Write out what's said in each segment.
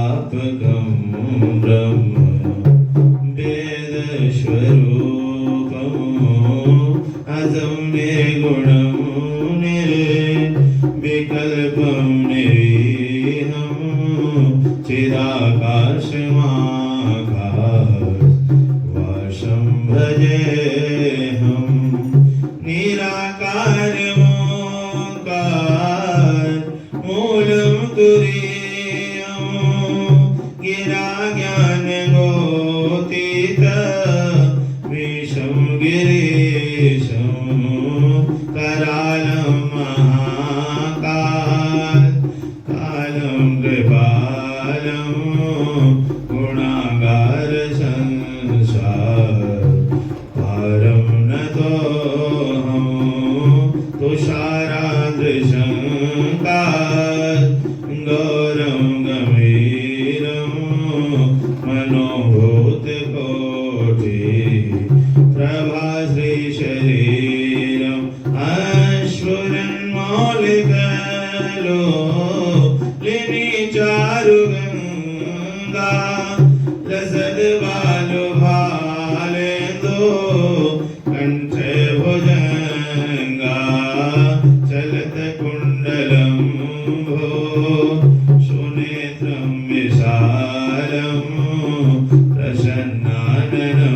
व्यापकं ब्रह्म वेदस्वरूपम् अजं निर्गुणं निर्विकल्पं निरीहं चिदाकाशमाकाशवासं भजेऽहं निराकारमोङ्कार मूलं तुरीयं गिरा ज्ञानगोतीत विषं गिरीशं करालं महाकाल कालं कृपालं गुणागार संसार पारं नतोऽहं तुषारादृशङ्कार गौरं गम्भीरं मनोभूतकोटि प्रभाश्रीशरीरम् अश्वरन्मौलिकलो लिनिचारुगङ्गा लसद्बालुभालेन्दो कण्ठे भुजङ्गा चलतकुण्डलं भो सुनेत्रं विशालं प्रसन्नाननं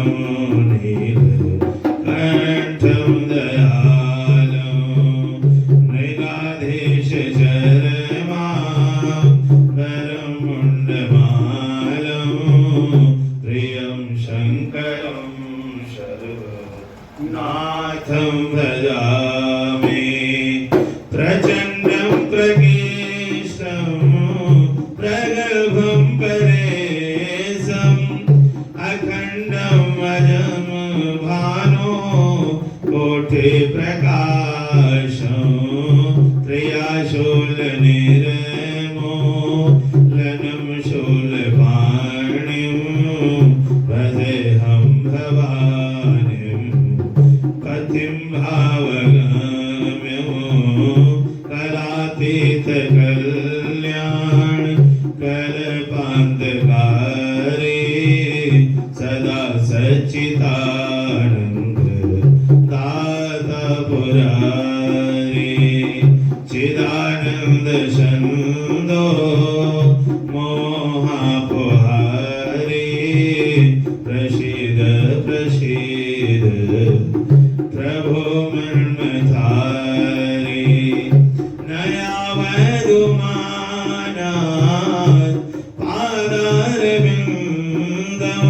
नीलकण्ठं दयालं मृगाधीशचरमा वरं मुण्डमालं प्रियं शङ्करं सर्वनाथं भजामि प्रचण्डं प्रकीर्षं प्रगल्भं परेशम् अखण्डं अजं भानो कोटि प्रकाशं त्रियाशूलनिर्मूलनं शूलपाणिं भजेऽहं भवानीं पतिं भावगम्यं कलातीतकल्याण कल्पान्तकारी सदा सच्चिदानन्द दाता पुरारी चिदानन्द छन्दो मोहापहारी प्रसीद प्रसीद प्रभो मन्मथारी नयावधुमानात् पादारविन्दं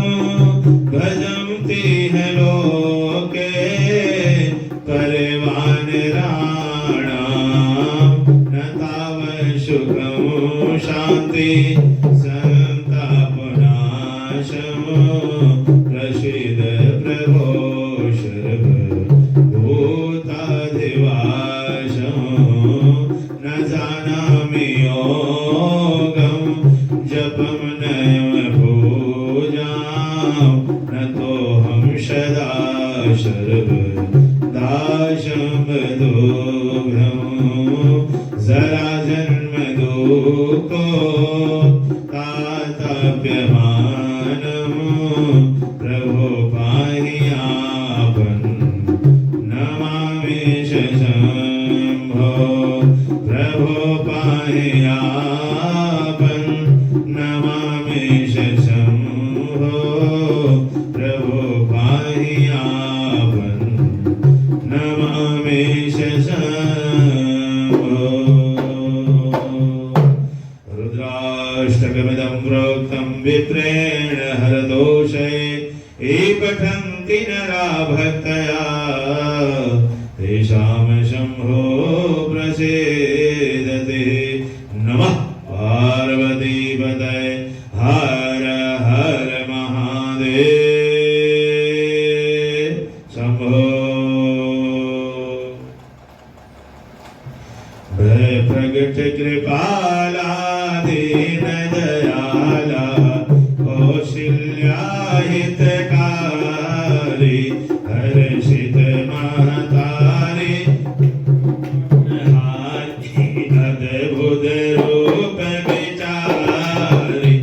भजं तिह लोके परिवानराणां न तावत् सुखं शान्ति सन्तापनाशं प्रसीद प्रभो सर्वभूताधिवासं न जानामि योगं जपं नैव पूजां नतोऽहं सदा सर्वदाशं जराजन्मदुःखो तातप्यमानं प्रभो पाहि आपन् नमामि शम्भो प्रभो पाहि आपन् नमामि शम्भो प्रभो पाहि आपन् नमामि शम्भो रुद्राष्टकमिदं प्रोक्तं विप्रेण हरदोषे ये पठन्ति नरा भक्तया तेषां शम्भो प्रसीदते नमः पार्वतीपतये हर हर महादेव शम्भो भय प्रगट कृपाला दीन दयाला कौशल्या हितकारी हर्षित महतारी अद्भुत रूप विचारी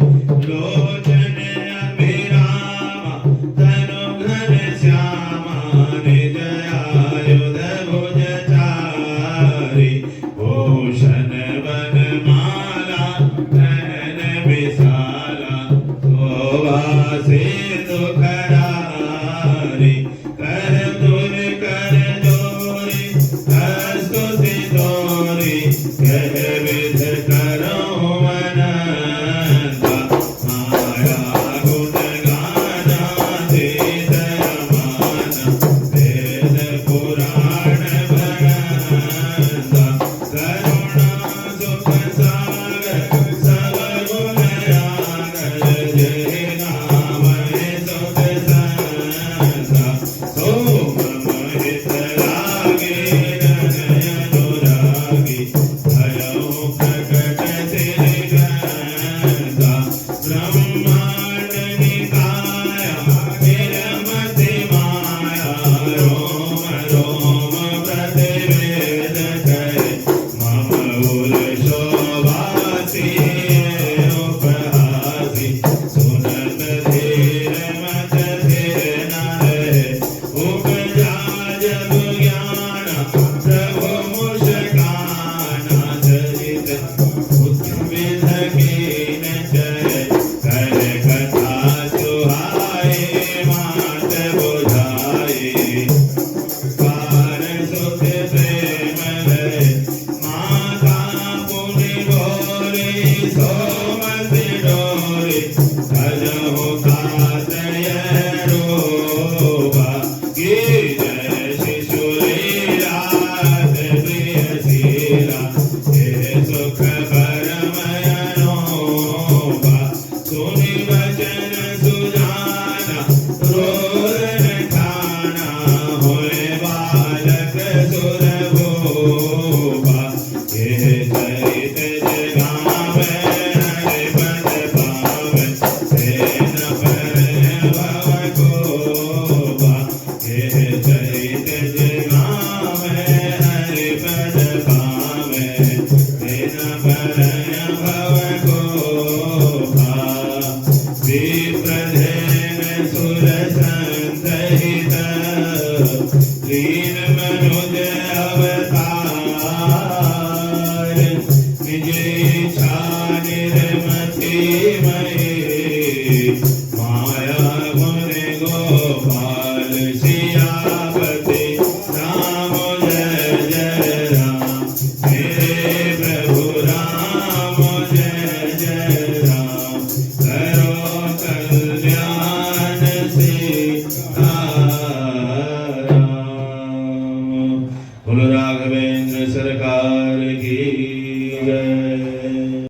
शाला शोभा सिंधु खरारी कर दूर कर जोरी स्तुति तोरी कह विध करो अनंता माया गुण गाना तीत रमाना वेद पुराण भरंता करुणा सुख सागर सब गुण यागर जय नाम सुख संता सोम महित लागे नयन अनुरागी भयो प्रकट सिर गंगा ब्रह्मांड निकाया निरमति माया रोम रोम प्रतिवेद करे मम उर शोभासी उपहासी सुनत धीर मत धीर न रहे उपजा जब ज्ञान प्रभु मुस्काना चरित उद्विध कीन चय कर कथा सुहाए मात बुझाए कार सुख प्रेम लय माता पुनि गोरी सोमति डोरी